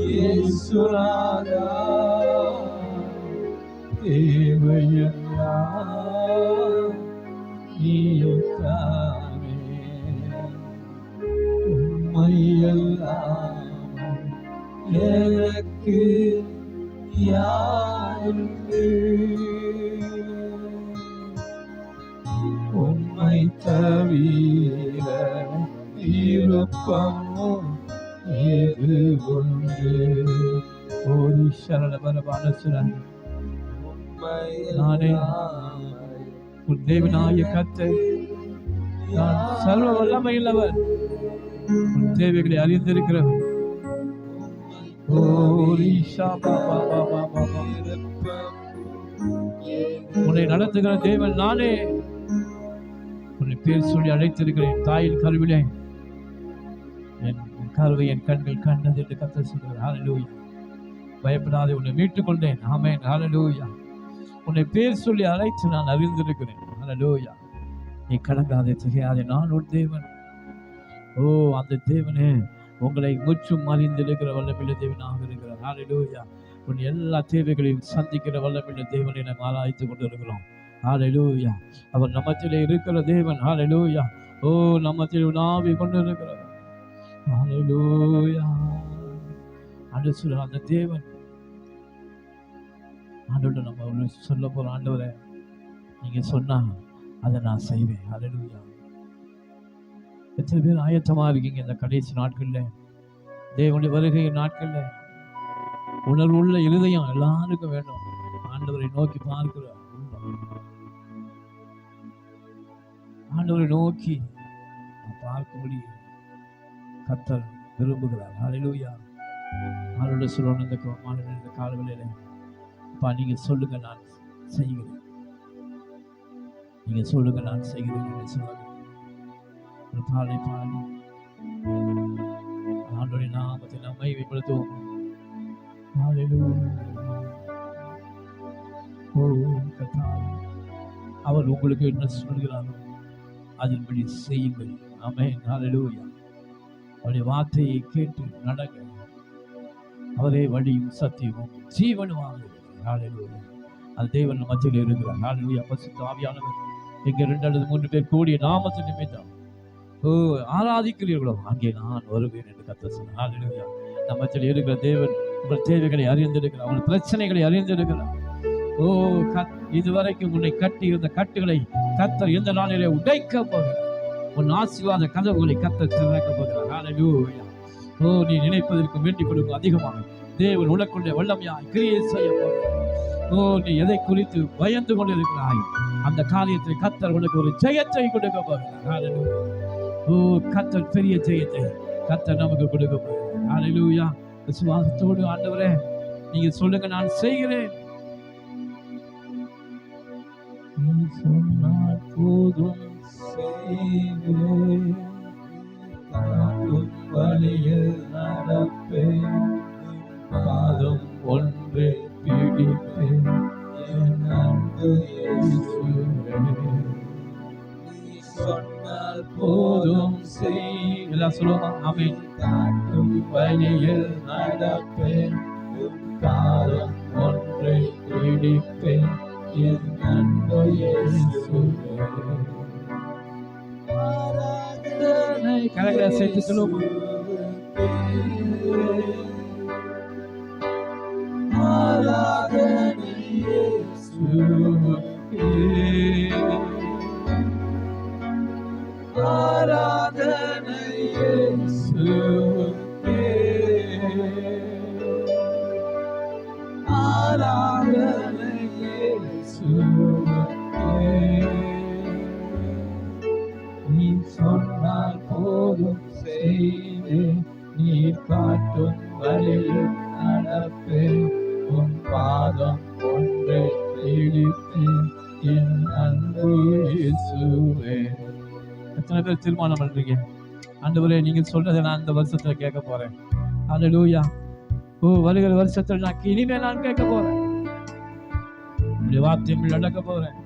[SPEAKER 1] இயேசுநாதா, தேவையெல்லாம் நீதானே. உம்மையெல்லாம் எனக்கு யாருண்டு? உம்மை தவிர விருப்பமும் எது உண்டு? ஓரி சரண பரபாலசுரன். நானே உன் தேவனாகிய கர்த்தர், நான் சர்வ வல்லமையுள்ளவர். உன் தேவைகளை அறிந்திருக்கிறவர். உன்னை நடத்துகிற தேவன் நானே. உன்னை பேர் சொல்லி அழைத்திருக்கிறேன். தாயின் கருவிலே என் கருவை என் கண்கள் கண்டது என்று கர்த்தர் சொல்கிறார். ஹல்லேலூயா. பயப்படாதே, உன்னை மீட்டுக் கொண்டேன். ஆமென். ஹல்லேலூயா. உன்னை பேர் சொல்லி அழைத்து நான் அறிந்திருக்கிறேன். ஹல்லேலூயா. நீ கலங்காதே, திகையாதே, நான் உன் தேவன். ஓ, அந்த தேவனே உங்களை முற்றும் அறிந்திருக்கிற வல்லமையுள்ள தேவனாக இருக்கிறார். ஹல்லேலூயா. உன் எல்லா தேவைகளையும் சந்திக்கிற வல்லமையுள்ள தேவனை நாம் ஆராய்ந்து கொண்டிருக்கிறோம். ஹல்லேலூயா. அவர் நம்மத்திலே இருக்கிற தேவன். ஹல்லேலூயா. ஓ, நம்மத்திலே உலாவி கொண்டிருக்கிறார். ஹல்லேலூயா. ஆண்டு சொல்ற அந்த தேவன் ஆண்டோட நம்ம சொல்ல போற, ஆண்டவரே நீங்க சொன்னா அதை நான் செய்வேன். ஹல்லேலூயா. எத்தனை பேர் ஆயத்தமா இருக்கீங்க இந்த கடைசி நாட்கள்ல, தேவனுடைய வருகை நாட்கள்ல? உணர்வுள்ள இருதயம் எல்லாருக்கும் வேணும். ஆண்டவரை நோக்கி பார்க்கிற ஆண்டவரை நோக்கி பார்க்கும்படி கர்த்தர் விரும்புகிறார். ஹல்லேலூயா. அவரோட சொல்லணும் இந்த காலவெளியில, அப்பா நீங்க சொல்லுங்க நான் செய்கிறேன், நீங்க சொல்லுங்க நான் செய்கிறேன் என்று சொல்லுங்க. ஒரு பாடலை பாடி ஆண்டவருடைய நாமத்தை நாம் மகிமைப்படுத்துவோம். ஹல்லேலூயா. ஓ கர்த்தாவே, அவர் உங்களுக்கு என்ன சொல்கிறாரோ அதன்படி செய்யுங்கள். ஆமென். ஹல்லேலூயா. அவருடைய வார்த்தையை கேட்டு நடக்க அவரே வழியும் சத்தியமும் ஜீவனுமாக இருக்கிறார். ஹல்லேலூயா. அந்த தேவன் மத்தியில் இருக்கிறார். ஹல்லேலூயா. பரிசுத்த ஆவியானவர் எங்க 2 அல்லது 3 பேர் கூடிய நாமத்தின் நிமித்தம் ஓ ஆராதிக்கிறீர்களோ அங்கே நான் வருவேன் என்று கர்த்தர் சொன்னார். ஹல்லேலூயா. நம்ம மத்தியில் இருக்கிற தேவன் உங்கள் தேவைகளை அறிந்திருக்கிறார், உங்கள் பிரச்சனைகளை அறிந்திருக்கிறார். ஓ, இதுவரைக்கும் உன்னை கட்டி இருந்த கட்டுகளை கர்த்தர் எந்த நாளிலே உடைக்க போகிறார். உன் ஆசீர்வாத கதவுகளை கர்த்தர் திறக்க போகிறார். ஹல்லேலூயா. ஓ, நீ நினைப்பதற்கு வேண்டிக் கொடுக்கும் அதிகமாக தேவன் உனக்குள்ளே வல்லமையாய் கிரியை செய்ய போகிறார். ஓ, நீ எதை குறித்து பயந்து கொண்டிருக்கிறாய் அந்த காரியத்தை கர்த்தர் உனக்கு ஒரு ஜெயத்தை கொடுக்க போகிறார். ஹல்லேலூயா. ஓ, கர்த்தர் பெரிய ஜெயத்தை கர்த்தர் நமக்கு கொடுக்க போகிறார். ஹல்லேலூயா. விசுவாசத்தோடு ஆண்டவரே நீங்க சொல்லுங்க நான் செய்கிறேன். நீ சொன்னால் போதும் செய்வேன், காட்டும் வழியில் நடப்பேன், பாதம் ஒன்றை பிடிப்பேன், என் அன்பு இயேசுவே. நீ சொன்னால் போதும் செய், எல்லாம் சொல்லுமா? ஆமென். காட்டும் வழியில் நடப்பேன், பாதம் ஒன்றை பிடிப்பேன், என் அன்பு இயேசுவே. கரங்களை சேர்த்து சொல்லுவோம். ஆராதனை இயேசுவுக்கே, ஆராதனை இயேசுவுக்கே, ஆராதனை இயேசுவுக்கே. நீ சொன்னால் போதும் செய்வேன், நீ காட்டும் வழியில் நடப்பேன், உன் பாதம் ஒன்றை பிடிப்பேன், என் அன்பு இயேசுவே. எத்தனை பேர் தீர்மானம் பண்றீங்க? ஆண்டவரே நீங்க சொல்றதை நான் இந்த வருஷத்துல கேட்க போறேன். ஹல்லேலூயா. ஓ, வருகிற வருஷத்துல நான் இனிமே நான் கேட்க போறேன், உங்களுடைய வார்த்தையை நடக்க போறேன்.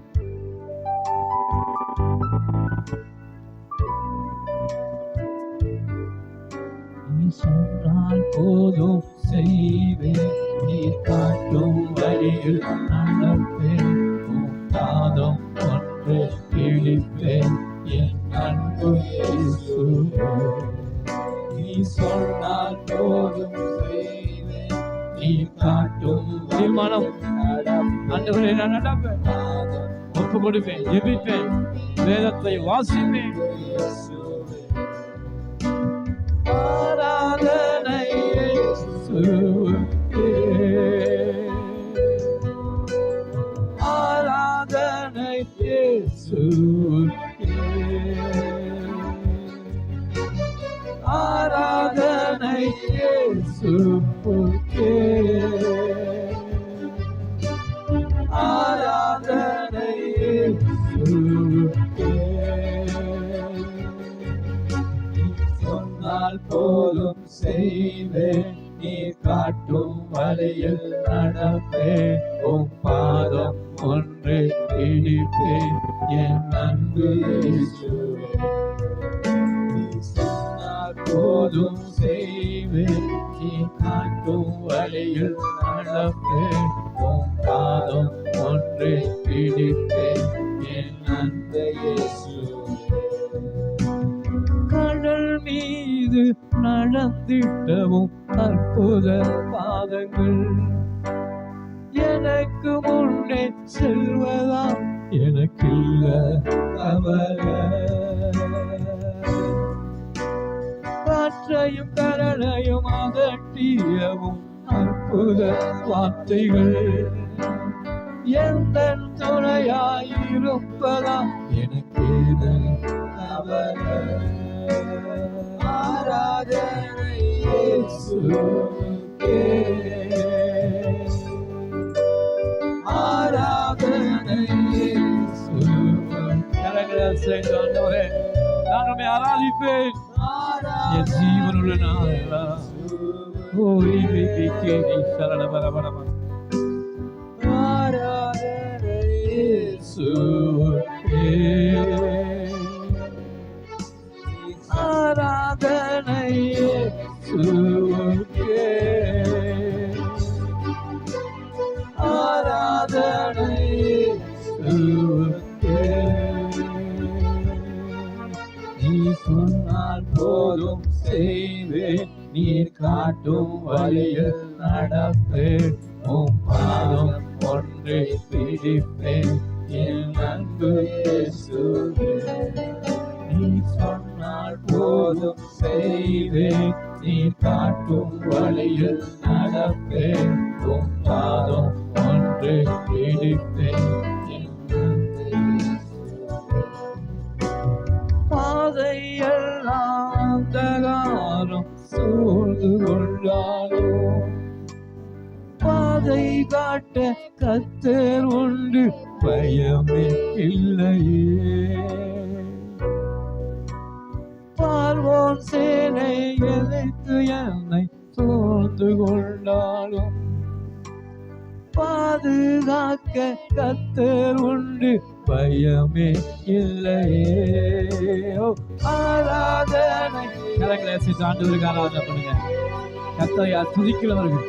[SPEAKER 1] நீ சொன்னால் போதும் செய்வேன், நீ காட்டும் வழியில் நடப்பேன், உன் பாதம் ஒன்றை பிடிப்பேன், என் அன்பு இயேசுவே. நீ சொன்னால் போதும் செய்வேன், நீ காட்டும் தீர்மானம் ஆண்டவரே நான் நடப்பேன், ஒப்பு கொடுப்பேன், ஜெபிப்பேன், வேதத்தை வாசிப்பேன். ஆராதனை இயேசுவுக்கே, ஆராதனை இயேசுவுக்கே, ஆராதனை இயேசுவுக்கே, ஆராதனை இயேசுவுக்கே. நீ சொன்னால் போதும் செய்வேன், நீ காட்டும் வழியில் நடப்பேன், உம் பாதம் ஒன்று பிடிப்பேன் என் அன்பு இயேசுவே. நீ சொன்னால் போதும் செய்வேன், நீ காட்டும் வழியில் நடப்பேன், உம் பாதம் ஒன்று பிடிப்பேன் என் அன்பு இயேசுவே. கடல் மீது நடந்திட்டவும் அற்புத பாதங்கள், எனக்கு முன்னே செல்வதா எனக்கில்ல கவலை. காற்றையும் கடலையும் அதட்டியவும் அற்புத வார்த்தைகள், எந்த துணையாயிருப்பதா எனக்கேத கவலை. ஆராதனை இயேசுவுக்கே, ஆராதனை இயேசுவுக்கே. கரங்களை அசைத்து ஆண்டவரே, நான் உம்மை ஆராதிப்பேன் என் ஜீவனுள்ள நாளெல்லாம். ஓ கேடி சரண பரபரப. ஆராதனை இயேசுவுக்கே, ஆராதனை இயேசுவுக்கே, ஆராதனை இயேசுவுக்கே. நீ சொன்னால் போதும் செய்வேன், நீர் காட்டும் வழியில் நடப்பேன், உம் பாதம் ஒன்றை பிடிப்பேன் என் அன்பு இயேசுவே. நீ சொன்னால் போதும் செய்வேன், நீ காட்டும் வழியில் நடப்பேன், உம் பாதம் ஒன்றை பிடிப்பேன் என் அன்பு இயேசுவே. பாதையெல்லாம் அந்தகாரம் சூழ்ந்து கொண்டாலும், பாதை காட்ட கர்த்தர் உண்டு, பயமே இல்லையே. பார்வோன் சேனை எதிர்த்து என்னை சூழ்ந்து கொண்டாலும், பாதுகாக்க கர்த்தர் உண்டு, பயமே இல்லையே. ஆராதனை. கரங்களை அசைத்து ஆண்டவருக்கு ஆராதனை பண்ணுங்க. கர்த்தரை துதிக்கிறவர்கள்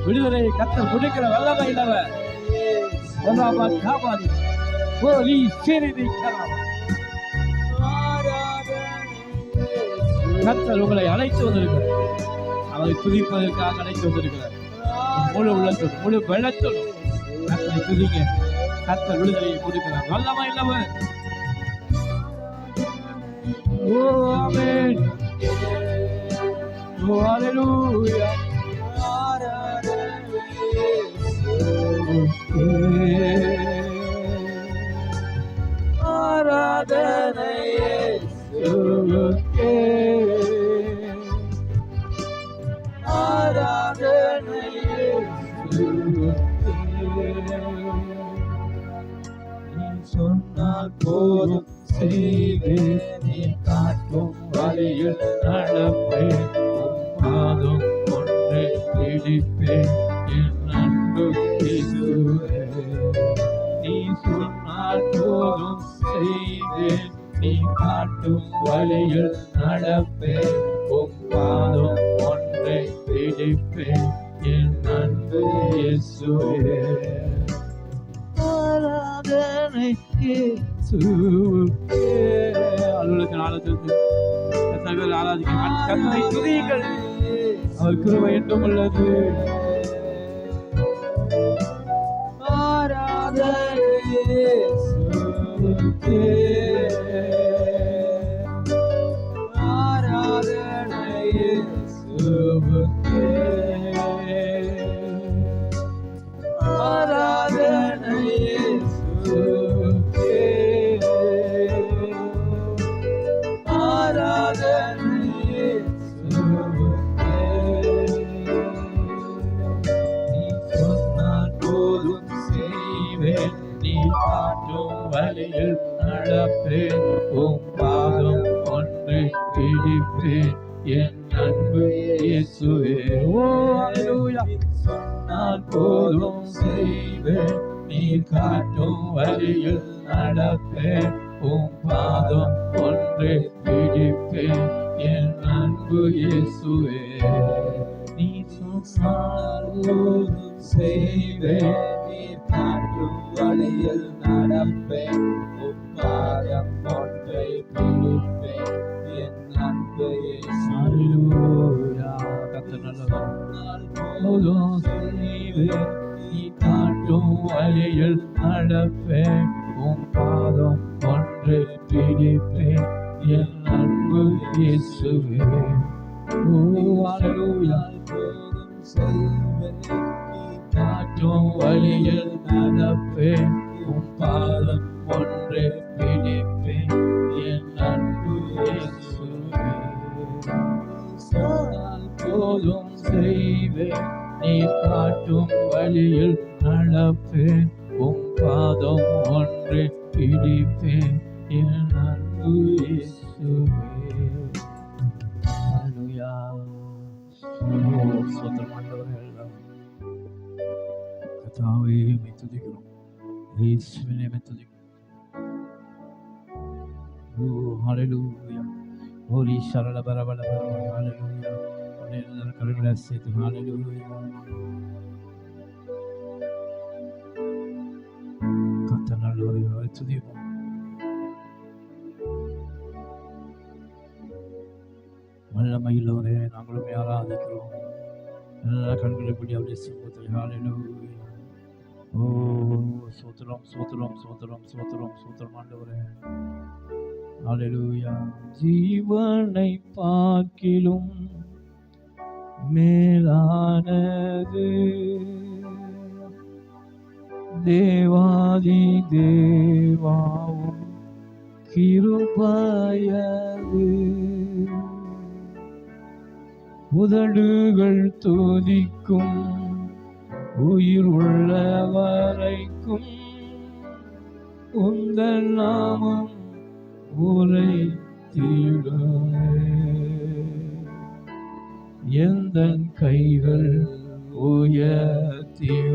[SPEAKER 1] விடுதலை கர்த்தர் கொடுக்கிற வல்லமை இல்லவர். காபாதி போலி சிறிதை கர்த்தர் உங்களை அழைத்து வந்திருக்கிறார். அவரை துதிப்பதற்காக அழைத்து வந்திருக்கிறார். முழு உள்ளத்தோடு முழு வெள்ளத்தோடு கர்த்தரை துதிங்க. கர்த்தர் விடுதலையை கொடுக்கிறார். வல்லமை இல்லவர். ஓ ஆமென். ஓ ஹalleluya. ஆராதனை இயேசுவுக்கே, ஆராதனை இயேசுவுக்கே. நீ சொன்னால் போதும் செய்வேன், நீ காட்டும் வழியில் நடப்பேன், பாதம் ஒன்றை பிடிப்பேன் என் அன்பு இயேசுவே. நீ சொன்னால் போதும் செய்வேன், நீ காட்டும் வழியில் நடப்பேன், பாதம் ஒன்றை பிடிப்பேன் என் அன்பு இயேசுவே. ஆராதனை இயேசுவுக்கே. அலுவலகத்தின் ஆலயத்திற்கு ஆராதிக்க கர்த்தரை துதியுங்கள். அவர் கிருபை என்றும் உள்ளது. ஆராதனை இயேசுவுக்கே, ஆராதனை இயேசுவுக்கே, ஆராதனை இயேசுவுக்கே, ஆராதனை இயேசுவுக்கே. காட்டும் வழியில் நடப்பேன் உம் பாதம் ஒன்றை பிடிப்பேன் என் அன்பு இயேசுவே. ஓ அல்லேலூயா. சொன்னால் போதும் செய்வேன் நீர் காட்டும் வழியில் நடப்பேன் உம் பாதம் ஒன்றை பிடிப்பேன் என் அன்பு இயேசுவே. நீ சொன்னால் போதும் செய்வேன் நீர் காட்டும் வழியில் நடப்பேன் உம் பாதம் ஒன்றை பிடிப்பேன் என் அன்பு இயேசுவே. அல்லேலூயா. கர்த்தர் நல்லவர். போதும் செய்வேன் நீ காட்டும் வழியில் நடப்பேன் உம் பாதம் ஒன்றை பிடிப்பேன் என் அன்பு இயேசுவே. ஓ அல்லேலூயா. போதும் செய்வேன் நீ காட்டும் வழியில் நடப்பேன் உம் பாதம் ஒன்றை பிடிப்பேன் என் அன்பு இயேசுவே. சொன்னால் போதும் செய்வேன் நீ காட்டும் வழியில் நடப்பேன் உம் பாதம் ஒன்றை பிடிப்பேன் என் அன்பு இயேசுவே. அல்லேலூயா. ஸ்தோத்திரம் ஆண்டவரே. கர்த்தாவே உம்மை துதிக்கிறோம். இயேசுவின் நாமத்தில் துதிக்கிறோம். ஓ ஹalleluya. ஓரி சரள பரபல பரபல. ஹalleluya. எல்லாரும் கரங்களை அசைத்து ஹalleluya. கர்த்தர் நல்லவரே. துதிப்போம். வல்லமையுள்ளவரே நாங்களும் ஆராதிக்கிறோம். எல்லா கண்களை படி அவருடைய சமூகத்தில் ஹalleluya. ஓ ஸ்தோத்திரம் ஸ்தோத்திரம் ஸ்தோத்திரம் ஸ்தோத்திரம் ஸ்தோத்திரம் ஆண்டவரே. ஹalleluya. ஜீவனை பார்க்கிலும் மேலானது தேவாதி தேவாவும் கிருபையது. உதடுகள் துதிக்கும் உயிர் உள்ள வரைக்கும் உந்தன் நாமம் உரைத்திடுமே. எந்தன் கைகள் உயர்த்திடுவே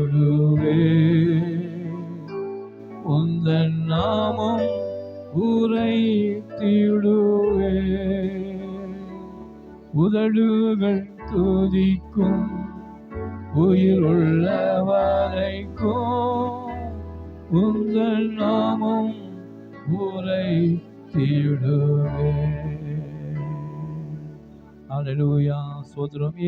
[SPEAKER 1] உந்தன் நாமம் உரைத்திடுவே. உதடுகள் துதிக்கும் உயிர் உள்ள வரைக்கும் உந்தன் நாமம் உரைத்திடுவே. அல்லேலூயா. ஸ்தோத்திரம்.